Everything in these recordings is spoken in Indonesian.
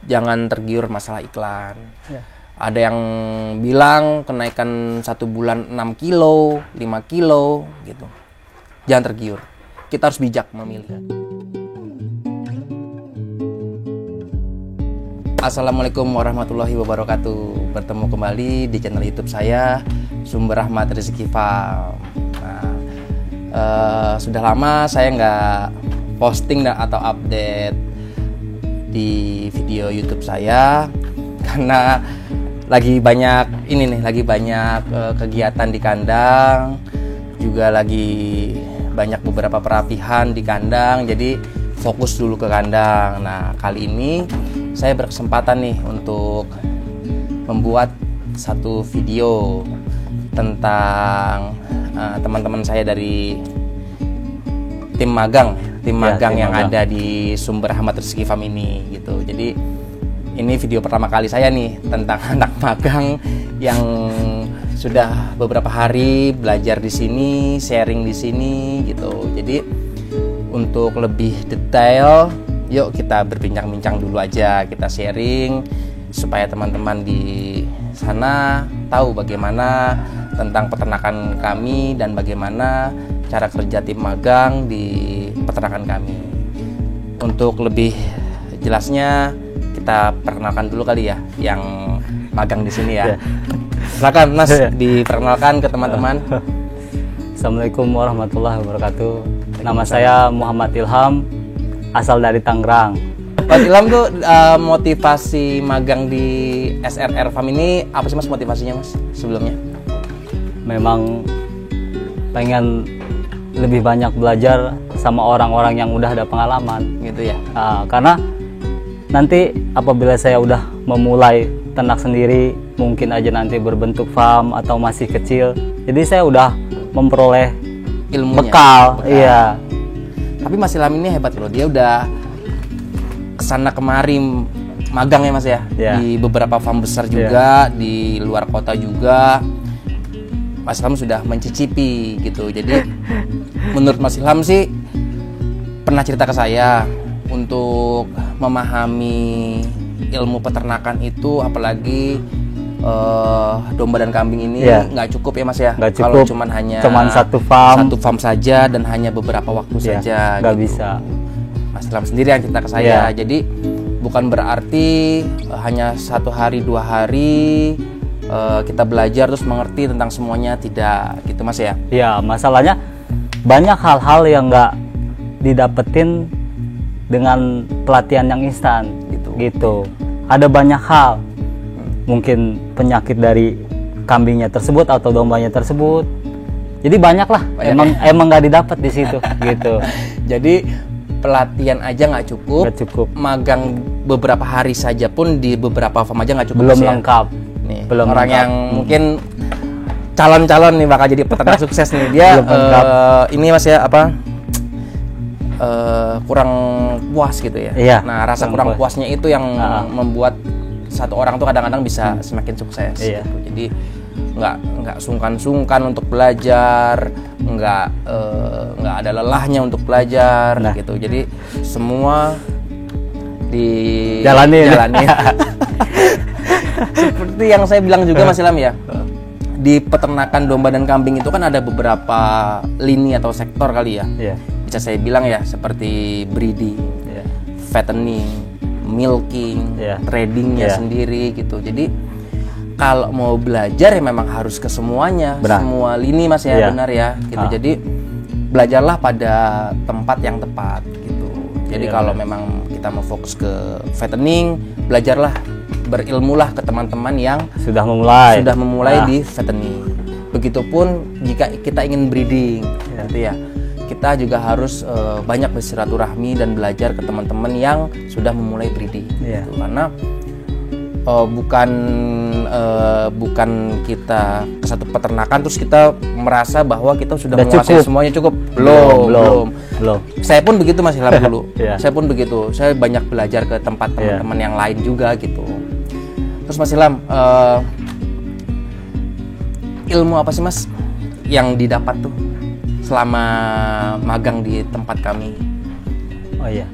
jangan tergiur masalah iklan. Ya. Ada yang bilang kenaikan 1 bulan 6 kilo, 5 kilo gitu. Jangan tergiur. Kita harus bijak memilih. Assalamualaikum warahmatullahi wabarakatuh. Bertemu kembali di channel YouTube saya, Sumber Rahmat Rezeki Farm. Sudah lama saya nggak posting atau update di video YouTube saya karena lagi banyak kegiatan di kandang, juga lagi banyak beberapa perapihan di kandang, jadi fokus dulu ke kandang. Nah, kali ini saya berkesempatan nih untuk membuat satu video tentang teman-teman saya dari tim magang yang ada di Sumber Rahmat Rezeki Farm ini gitu. Jadi ini video pertama kali saya nih tentang anak magang yang sudah beberapa hari belajar di sini, sharing di sini gitu. Jadi untuk lebih detail, yuk kita berbincang-bincang dulu aja, kita sharing supaya teman-teman di sana tahu bagaimana tentang peternakan kami dan bagaimana cara kerja tim magang di peternakan kami. Untuk lebih jelasnya kita perkenalkan dulu kali ya yang magang di sini ya. Silakan Mas, diperkenalkan ke teman-teman. Assalamualaikum warahmatullahi wabarakatuh. Nama saya Muhammad Ilham, asal dari Tangerang. Mas Ilham tuh motivasi magang di SRR Farm ini apa sih Mas, motivasinya Mas sebelumnya? Memang pengen lebih banyak belajar sama orang-orang yang udah ada pengalaman Gitu ya. Karena nanti apabila saya udah memulai ternak sendiri, mungkin aja nanti berbentuk farm atau masih kecil, jadi saya udah memperoleh Ilmunya, bekal. Iya. Tapi Mas Ilham ini hebat loh, dia udah kesana kemari magang ya Mas ya, di beberapa farm besar juga, di luar kota juga. Mas Ilham sudah mencicipi gitu. Jadi menurut Mas Ilham sih pernah cerita ke saya, untuk memahami ilmu peternakan itu, apalagi domba dan kambing ini nggak cukup ya Mas ya. Kalau cuman satu farm saja dan hanya beberapa waktu saja nggak gitu. bisa. Mas Ilham sendiri yang cerita ke saya. Jadi bukan berarti hanya 1 hari 2 hari kita belajar terus mengerti tentang semuanya, tidak gitu Mas ya. Ya, masalahnya banyak hal-hal yang nggak didapetin dengan pelatihan yang instan gitu. Ada banyak hal, mungkin penyakit dari kambingnya tersebut atau dombanya tersebut. Jadi banyak lah, emang nggak didapat di situ gitu. Jadi pelatihan aja nggak cukup. Magang beberapa hari saja pun di beberapa farm aja nggak cukup. Belum lengkap. Nih, orang yang mungkin calon-calon nih bakal jadi peternak sukses nih, dia ini Mas ya kurang puas gitu ya. Nah, rasa kurang puasnya itu yang membuat satu orang tuh kadang-kadang bisa semakin sukses gitu. Jadi nggak sungkan-sungkan untuk belajar, nggak ada lelahnya untuk belajar gitu. Jadi semua dijalani. Seperti yang saya bilang juga Mas Ilham ya, di peternakan domba dan kambing itu kan ada beberapa lini atau sektor kali ya. Bisa saya bilang ya, seperti breeding, fattening, milking, tradingnya sendiri gitu. Jadi kalau mau belajar ya memang harus ke semuanya, semua lini Mas ya, benar ya gitu. Jadi belajarlah pada tempat yang tepat gitu. Jadi kalau memang kita mau fokus ke fattening, belajarlah, berilmulah ke teman-teman yang sudah memulai di fattening. Begitupun jika kita ingin breeding gitu ya, kita juga harus banyak bersilaturahmi dan belajar ke teman-teman yang sudah memulai breeding gitu. Karena bukan kita ke satu peternakan terus kita merasa bahwa kita sudah menguasai semuanya, cukup. Belum. Saya pun begitu Mas Ilham dulu. Saya pun begitu. Saya banyak belajar ke tempat teman-teman yang lain juga gitu. Terus Mas Ilham, ilmu apa sih Mas yang didapat tuh selama magang di tempat kami? Oh iya,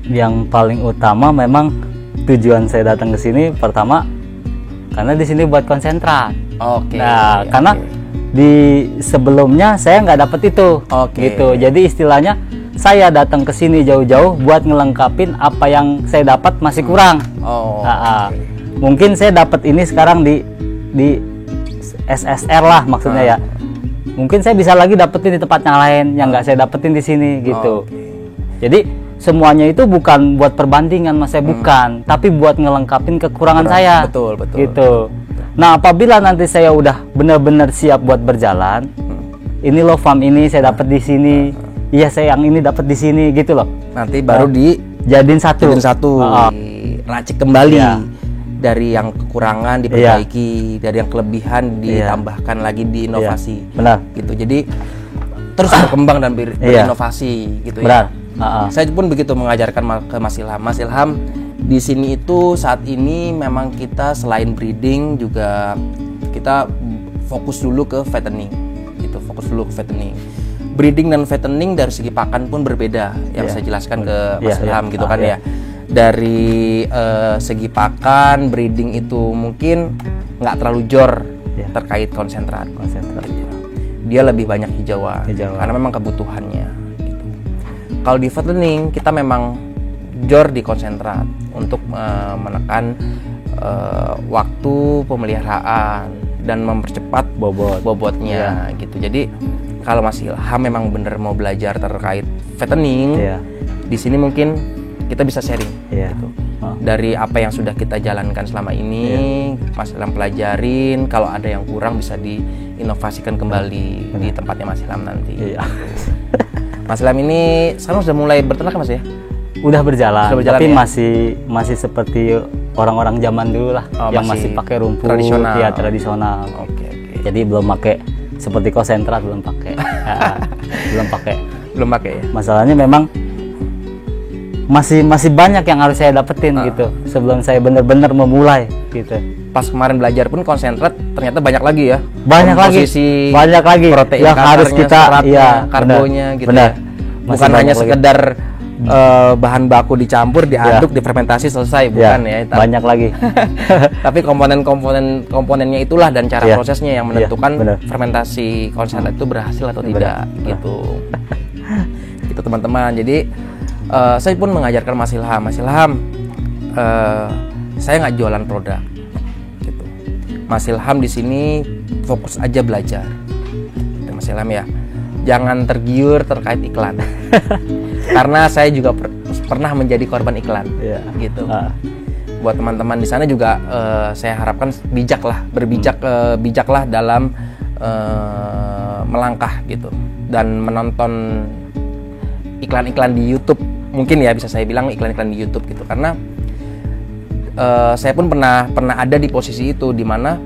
Yang paling utama memang tujuan saya datang ke sini pertama karena di sini buat konsentrat. Oke. Nah, karena di sebelumnya saya nggak dapet itu. Oke. Gitu. Jadi istilahnya saya datang ke sini jauh-jauh buat ngelengkapin apa yang saya dapat masih kurang. Oh. Nah, mungkin saya dapat ini sekarang di SSR lah maksudnya ya. Mungkin saya bisa lagi dapetin di tempat yang lain yang nggak saya dapetin di sini gitu. Jadi semuanya itu bukan buat perbandingan mas, saya bukan, tapi buat ngelengkapin kekurangan saya. Betul. Gitu. Nah, apabila nanti saya udah benar-benar siap buat berjalan, ini loh farm ini saya dapat di sini, iya saya yang ini dapat di sini gitu loh. Nanti baru jadiin satu. Racik kembali. Dari yang kekurangan diperbaiki, dari yang kelebihan ditambahkan lagi di inovasi. Benar. Gitu. Jadi terus berkembang dan berinovasi gitu ya. Saya pun begitu mengajarkan ke Mas Ilham. Mas Ilham, di sini itu saat ini memang kita selain breeding juga kita fokus dulu ke fattening. Gitu, fokus dulu ke fattening. Breeding dan fattening dari segi pakan pun berbeda yang saya jelaskan ke Mas Ilham gitu kan ya. Dari segi pakan, breeding itu mungkin nggak terlalu jor terkait konsentrat. Dia lebih banyak hijauan. Karena memang kebutuhannya gitu. Kalau di fattening kita memang jor di konsentrat untuk menekan waktu pemeliharaan dan mempercepat bobotnya gitu. Jadi kalau Mas Ilham memang bener mau belajar terkait fattening, di sini mungkin kita bisa sharing gitu. Dari apa yang sudah kita jalankan selama ini, Mas Ilham pelajarin, kalau ada yang kurang bisa diinovasikan kembali di tempatnya Mas Ilham nanti. Mas Ilham ini sekarang sudah mulai berternak Mas ya? Udah berjalan tapi ya? masih seperti orang-orang zaman dulu lah, yang masih pakai rumput tradisional. Oke. Jadi belum pakai seperti konsentrat, belum pakai. belum pakai ya. Masalahnya memang masih banyak yang harus saya dapetin gitu sebelum saya benar-benar memulai gitu. Pas kemarin belajar pun konsentrat ternyata banyak lagi ya. Banyak lagi protein yang harus kita karbonya gitu. Benar. Bukan hanya sekedar bahan baku dicampur, diaduk, difermentasi selesai, bukan ya. Banyak lagi. Tapi komponennya itulah dan cara prosesnya yang menentukan fermentasi konsentrat itu berhasil atau tidak gitu. Gitu teman-teman. Jadi saya pun mengajarkan Mas Ilham, saya nggak jualan produk, gitu. Mas Ilham di sini fokus aja belajar, Mas Ilham ya, jangan tergiur terkait iklan, karena saya juga pernah menjadi korban iklan, gitu. Buat teman-teman di sana juga saya harapkan bijaklah dalam melangkah gitu dan menonton iklan-iklan di YouTube. Mungkin ya bisa saya bilang iklan-iklan di YouTube gitu, karena saya pun pernah ada di posisi itu di mana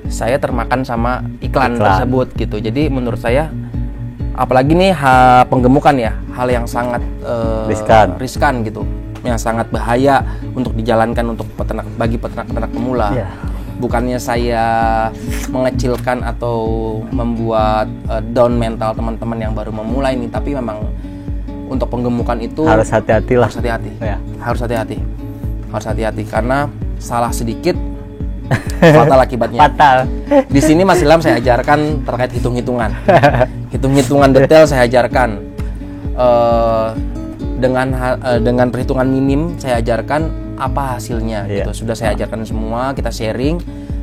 saya termakan sama iklan tersebut gitu. Jadi menurut saya apalagi nih penggemukan ya, hal yang sangat riskan gitu, yang sangat bahaya untuk dijalankan untuk bagi peternak pemula. Bukannya saya mengecilkan atau membuat down mental teman-teman yang baru memulai ini, tapi memang untuk penggemukan itu harus hati-hati lah. Harus hati-hati karena salah sedikit fatal akibatnya. Di sini Mas Ilham saya ajarkan terkait hitung-hitungan detail saya ajarkan. Dengan perhitungan minim saya ajarkan apa hasilnya gitu. Sudah saya ajarkan semua, kita sharing.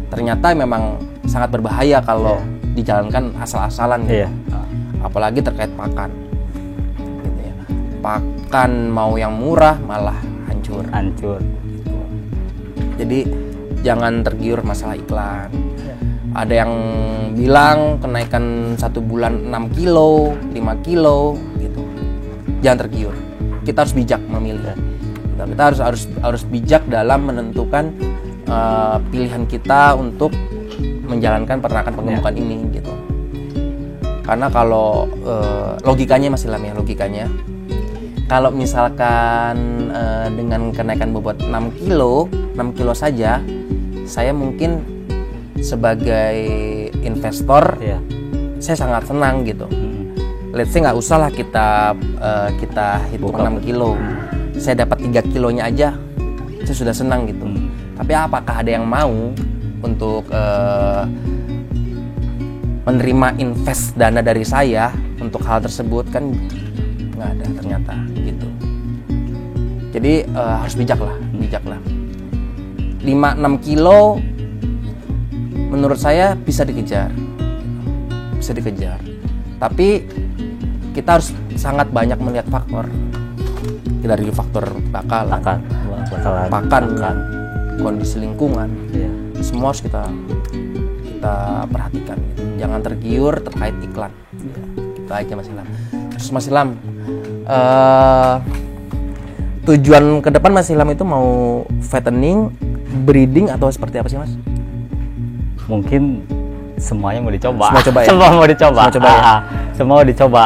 Ternyata memang sangat berbahaya kalau dijalankan asal-asalan gitu. Apalagi terkait pakan. Pakan mau yang murah malah hancur. Jadi jangan tergiur masalah iklan. Ada yang bilang kenaikan 1 bulan 6 kilo, 5 kilo gitu. Jangan tergiur. Kita harus bijak memilih. Kita harus bijak dalam menentukan pilihan kita untuk menjalankan peternakan penggemukan ini gitu. Karena kalau logikanya Mas Ilham ya, kalau misalkan dengan kenaikan bobot 6 kilo saja, saya mungkin sebagai investor saya sangat senang gitu. Let's say nggak usah lah kita hitung 6 kilo. saya dapat 3 kilonya aja saya sudah senang gitu. Tapi apakah ada yang mau untuk menerima invest dana dari saya untuk hal tersebut? Kan nggak ada ternyata gitu. Jadi harus bijak lah. 5-6 kilo menurut saya bisa dikejar. Tapi kita harus sangat banyak melihat faktor. Dari faktor bakalan, kondisi lingkungan, semua harus kita perhatikan. Jangan tergiur terkait iklan. Kita aja Mas Ilham. Terus Mas Ilham, tujuan ke depan Mas Ilham itu mau fattening, breeding atau seperti apa sih Mas? Mungkin semuanya mau dicoba. Semua coba ya? Semua mau dicoba. Semua mau dicoba.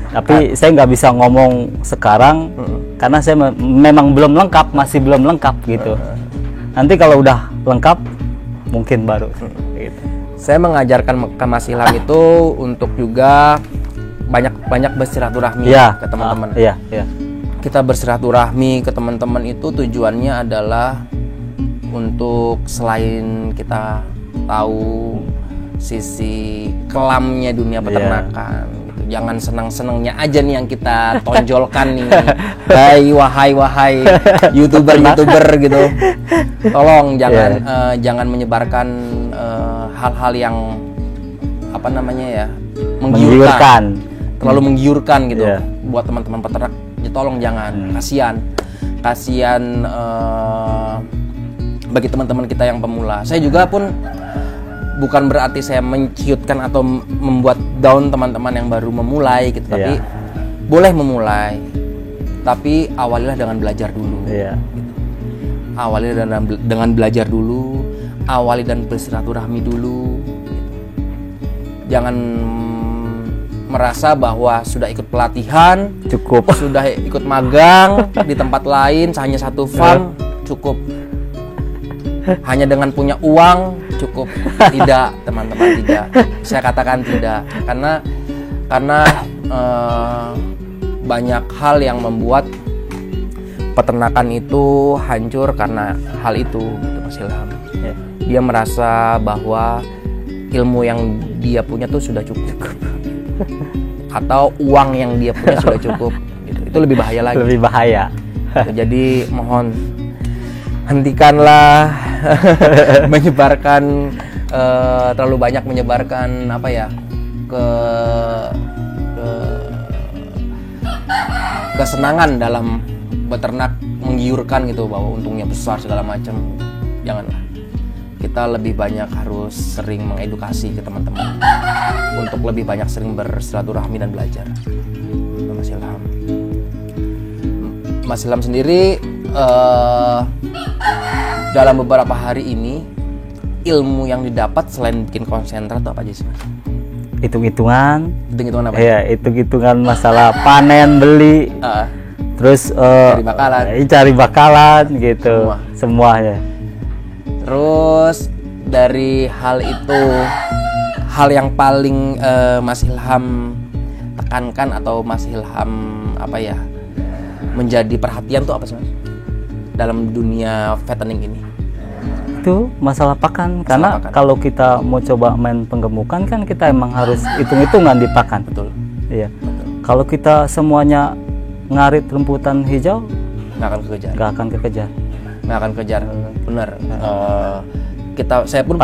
Tapi saya nggak bisa ngomong sekarang karena saya memang belum lengkap, masih belum lengkap gitu. Nanti kalau udah lengkap mungkin baru. Gitu. Saya mengajarkan ke Mas Ilham itu untuk juga banyak bersilaturahmi ke teman-teman. Iya. Kita bersilaturahmi ke teman-teman itu tujuannya adalah untuk selain kita tahu sisi kelamnya dunia peternakan gitu. Jangan senang-senangnya aja nih yang kita tonjolkan nih. Wahai YouTuber gitu. Tolong jangan menyebarkan hal-hal yang menggiurkan. Terlalu menggiurkan gitu buat teman-teman peternak. Ya, tolong jangan. Kasihan bagi teman-teman kita yang pemula. Saya juga pun bukan berarti saya menciutkan atau membuat down teman-teman yang baru memulai gitu, tapi boleh memulai, tapi awalilah dengan belajar dulu. Gitu. Awali dengan belajar dulu, awali dan bersilaturahmi dulu. Gitu. Jangan merasa bahwa sudah ikut pelatihan cukup, sudah ikut magang di tempat lain hanya satu farm cukup. Hanya dengan punya uang cukup. Tidak, teman-teman, tidak. Saya katakan tidak, karena banyak hal yang membuat peternakan itu hancur karena hal itu, gitu Mas Ilham. Dia merasa bahwa ilmu yang dia punya tuh sudah cukup, atau uang yang dia punya sudah cukup. Gitu. Itu lebih bahaya lagi. Lebih bahaya. Jadi mohon hentikanlah menyebarkan terlalu banyak menyebarkan kesenangan dalam beternak, menggiurkan gitu bahwa untungnya besar segala macam. Janganlah. Kita lebih banyak harus sering mengedukasi ke teman-teman untuk lebih banyak sering bersilaturahmi dan belajar. Mas Ilham. Mas Ilham sendiri dalam beberapa hari ini ilmu yang didapat selain bikin konsentrat itu apa aja sih Mas? Hitung-hitungan apa? Iya, hitung-hitungan masalah panen, beli, terus cari bakalan gitu, semuanya. Terus dari hal itu, hal yang paling Mas Ilham tekankan atau Mas Ilham menjadi perhatian tuh apa sih Mas dalam dunia fattening ini? Itu masalah pakan, karena kalau kita mau coba main penggemukan kan kita emang harus hitung-hitungan di pakan. Betul. Iya. Betul. Kalau kita semuanya ngarit rumputan hijau, nggak akan kekejar. Benar. Saya pun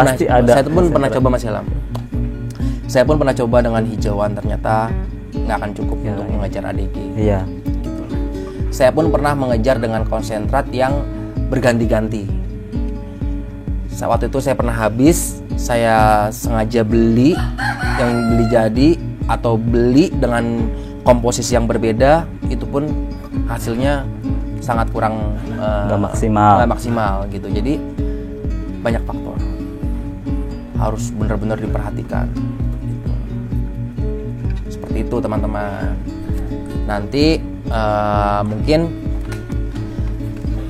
pernah coba Mas Ilham. Saya pun pernah coba dengan hijauan, ternyata nggak akan cukup untuk mengejar ADG. Iya. Saya pun pernah mengejar dengan konsentrat yang berganti-ganti. Waktu itu saya pernah habis, saya sengaja beli jadi atau beli dengan komposisi yang berbeda, itu pun hasilnya sangat kurang, nggak maksimal gitu. Jadi banyak faktor harus benar-benar diperhatikan. Seperti itu teman-teman. Nanti mungkin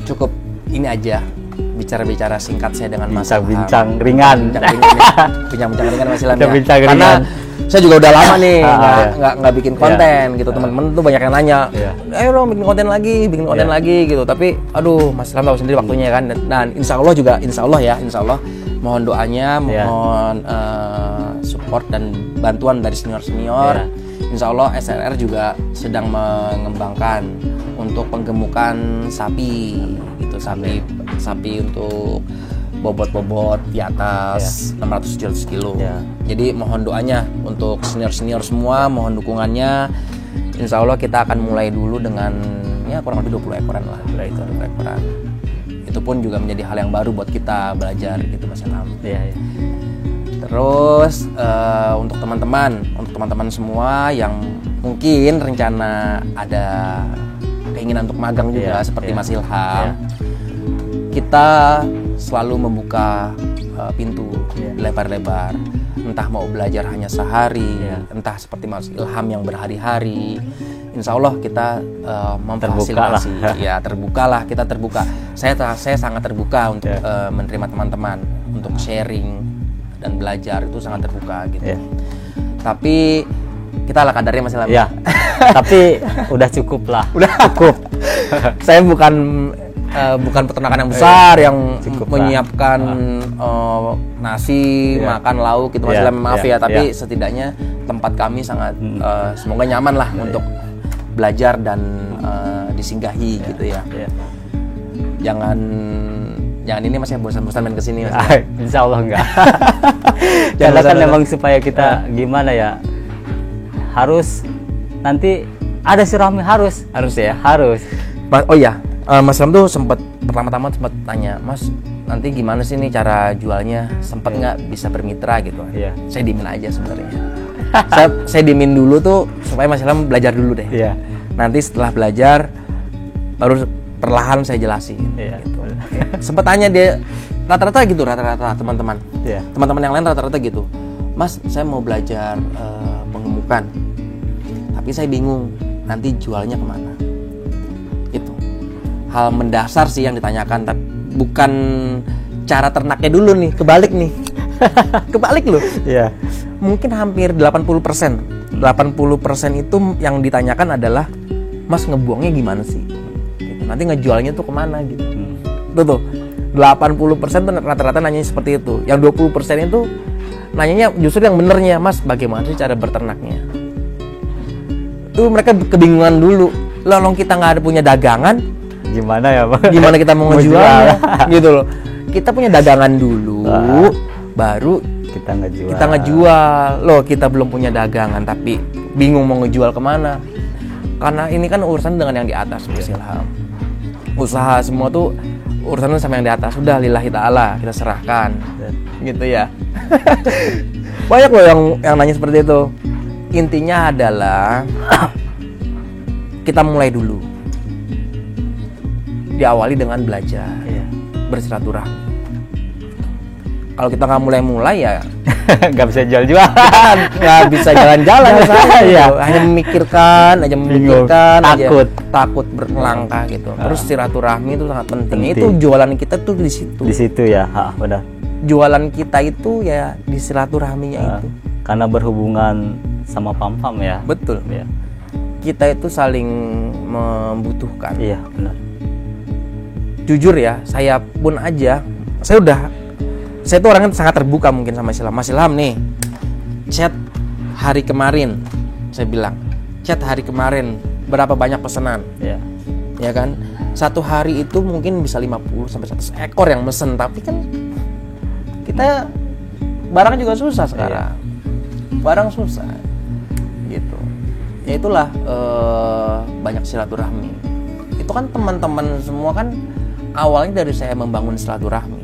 cukup ini aja bicara-bicara singkat saya dengan Mas Ilham. Bincang ringan Mas Ilham. Karena saya juga udah lama nih Iya. nggak bikin konten gitu. Teman-teman tuh banyak yang nanya, ayo dong bikin konten lagi gitu. Tapi aduh, Mas Ilham tahu sendiri waktunya kan. Dan insya Allah mohon doanya, mohon support dan bantuan dari senior. Insya Allah SRR juga sedang mengembangkan untuk penggemukan sapi gitu, sapi untuk bobot di atas 600-700 kilo. Jadi mohon doanya untuk senior semua, mohon dukungannya. Insya Allah kita akan mulai dulu dengan ya kurang lebih 20 ekoran lah, 20 ekoran. Itu pun juga menjadi hal yang baru buat kita belajar gitu, Mas Ilham. Terus untuk teman-teman semua yang mungkin rencana ada keinginan untuk magang juga seperti Mas Ilham, kita selalu membuka pintu lebar-lebar. Entah mau belajar hanya sehari, entah seperti Mas Ilham yang berhari-hari. Insya Allah kita memfasilitasi, terbukalah, kita terbuka. Saya sangat terbuka untuk menerima teman-teman, untuk sharing dan belajar itu sangat terbuka gitu. Tapi kita ala kadarnya Mas Ilham. Tapi udah cukup lah. Udah cukup. Saya bukan peternakan yang besar yang menyiapkan nasi, makan lauk gitu Mas Ilham, maaf ya, tapi setidaknya tempat kami sangat semoga nyaman lah untuk belajar dan disinggahi gitu ya. Jangan ini Mas ya bosan-bosan main kesini Mas. Insya Allah enggak. Karena kan memang supaya kita gimana ya, harus nanti ada silaturahmi harus ya. Oh iya, Mas Ilham tuh sempat pertama-tama tanya, Mas nanti gimana sih nih cara jualnya, sempat nggak bisa bermitra gitu. Saya diemin aja sebenarnya. saya diemin dulu tuh supaya Mas Ilham belajar dulu deh. Nanti setelah belajar baru perlahan saya jelasin. Gitu. Sempat tanya dia, rata-rata teman-teman yang lain rata-rata gitu, Mas saya mau belajar penggemukan, tapi saya bingung nanti jualnya kemana. Itu hal mendasar sih yang ditanyakan, tapi bukan cara ternaknya dulu nih, kebalik loh. Mungkin hampir 80% itu yang ditanyakan adalah, Mas ngebuangnya gimana sih gitu. Nanti ngejualnya tuh kemana gitu. Tuh 80% tuh rata-rata nanya seperti itu. Yang 20% itu nanyanya justru yang benernya, Mas bagaimana sih cara berternaknya. Tuh mereka kebingungan dulu. Lolong kita nggak ada punya dagangan, gimana ya Pak? Gimana kita mau ngejual gitu loh. Kita punya dagangan dulu, baru kita ngejual. Loh kita belum punya dagangan tapi bingung mau ngejual kemana. Karena ini kan urusan dengan yang di atas, Mas Ilham. Usaha semua tuh urusannya sama yang di atas. Sudah lillahi ta'ala, kita serahkan. Gitu ya. Banyak loh yang nanya seperti itu. Intinya adalah kita mulai dulu. Diawali dengan belajar, bersilaturahmi. Kalau kita nggak mulai ya nggak bisa jual-jual, nggak bisa jalan-jalan saya. Hanya memikirkan, takut berlangkah gitu. Terus silaturahmi itu sangat penting. Itu jualan kita tuh di situ. Di situ ya, benar. Jualan kita itu ya di silaturahminya itu. Karena berhubungan sama pam-pam ya. Betul. Ya. Kita itu saling membutuhkan. Iya, benar. Jujur ya, saya pun aja, saya tuh orangnya sangat terbuka mungkin sama Mas Ilham nih. Chat hari kemarin, saya bilang, chat hari kemarin berapa banyak pesanan? Ya kan? Satu hari itu mungkin bisa 50 sampai 100 ekor yang mesen, tapi kan kita barang juga susah sekarang. Barang susah. Gitu. Ya itulah banyak silaturahmi. Itu kan teman-teman semua kan awalnya dari saya membangun silaturahmi.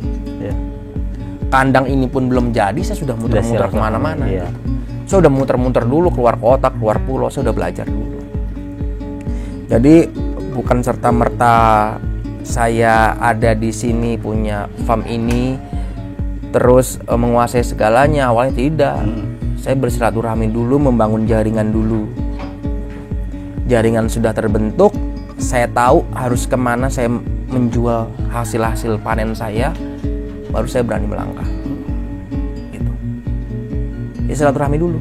Kandang ini pun belum jadi, saya sudah muter-muter kemana-mana. Saya udah muter-muter dulu, keluar kota, keluar pulau, saya udah belajar dulu. Jadi bukan serta-merta saya ada di sini punya farm ini terus menguasai segalanya. Awalnya tidak. Saya bersilaturahmi dulu, membangun jaringan dulu. Jaringan sudah terbentuk, saya tahu harus kemana saya menjual hasil-hasil panen saya, baru saya berani melangkah. Gitu. Ya silaturahmi dulu.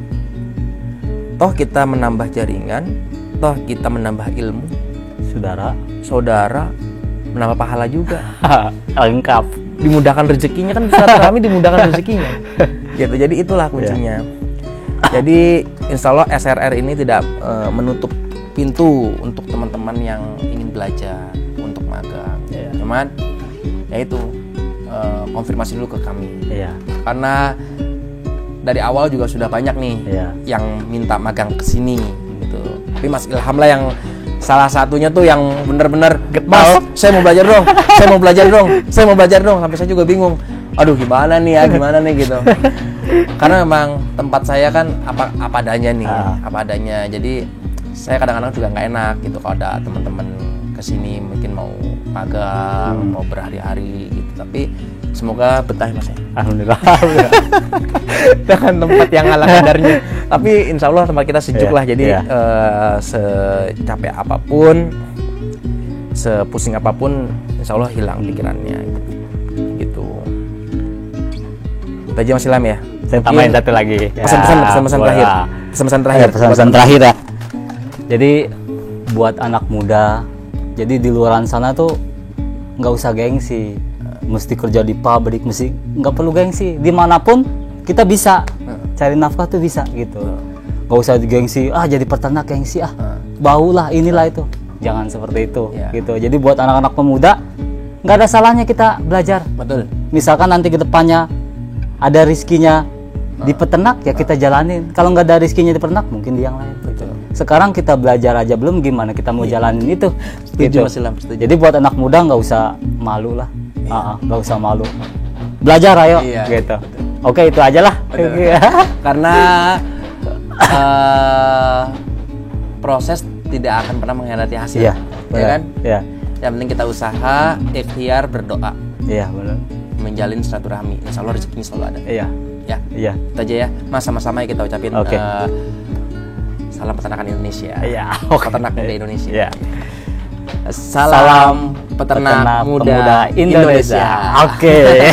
toh kita menambah jaringan, toh kita menambah ilmu, saudara, menambah pahala juga. Lengkap. Dimudahkan rezekinya kan, silaturahmi dimudahkan rezekinya. Gitu. Jadi itulah kuncinya. Jadi insya Allah SRR ini tidak menutup pintu untuk teman-teman yang ingin belajar untuk magang. Cuman ya itu konfirmasi dulu ke kami. Karena dari awal juga sudah banyak nih yang minta magang ke sini gitu. Tapi Mas Ilham lah yang salah satunya tuh yang benar-benar, Mas, saya mau belajar dong, saya mau belajar dong, sampai saya juga bingung. Aduh, gimana nih gitu. Karena memang tempat saya kan apa adanya nih, apa adanya. Jadi saya kadang-kadang juga nggak enak gitu kalau ada teman-teman kesini mungkin mau magang, mau berhari-hari gitu. Tapi semoga betah Mas ya. Alhamdulillah. Dengan tempat yang ala kadarnya. Tapi insya Allah tempat kita sejuk lah. Jadi secapek apapun, sepusing apapun, insya Allah hilang pikirannya. Gitu. Itu aja Mas Ilham ya. Saya tambahin satu lagi. Pesan-pesan terakhir. Pesan-pesan terakhir ya. Jadi buat anak muda, jadi di luaran sana tuh nggak usah gengsi. Mesti kerja di pabrik, mesti nggak perlu gengsi. Dimanapun kita bisa cari nafkah tuh bisa gitu. Nggak usah gengsi. Jadi peternak gengsi baulah inilah itu. Jangan seperti itu gitu. Jadi buat anak-anak pemuda nggak ada salahnya kita belajar. Betul. Misalkan nanti ke depannya ada rizkinya di peternak ya kita jalanin. Kalau nggak ada rizkinya di peternak mungkin di yang lain. Betul. Sekarang kita belajar aja belum gimana kita mau jalanin itu. Setuju gitu. Mas Ilham, setuju. Jadi buat anak muda nggak usah malu lah. Nggak usah malu. Belajar ayo gitu. Betul. Oke, itu aja lah. Karena proses tidak akan pernah mengkhianati hasil. Iya, ya kan? Iya. Yang penting kita usaha, ikhtiar, berdoa. Iya, benar. Menjalin silaturahmi. Insya Allah rezekinya selalu ada. Iya. Ya. Iya. Itu aja ya. Mas, sama-sama ya kita ucapin salam peternakan Indonesia. Iya. Peternak muda Indonesia. Iya. Salam peternak muda Indonesia. Oke.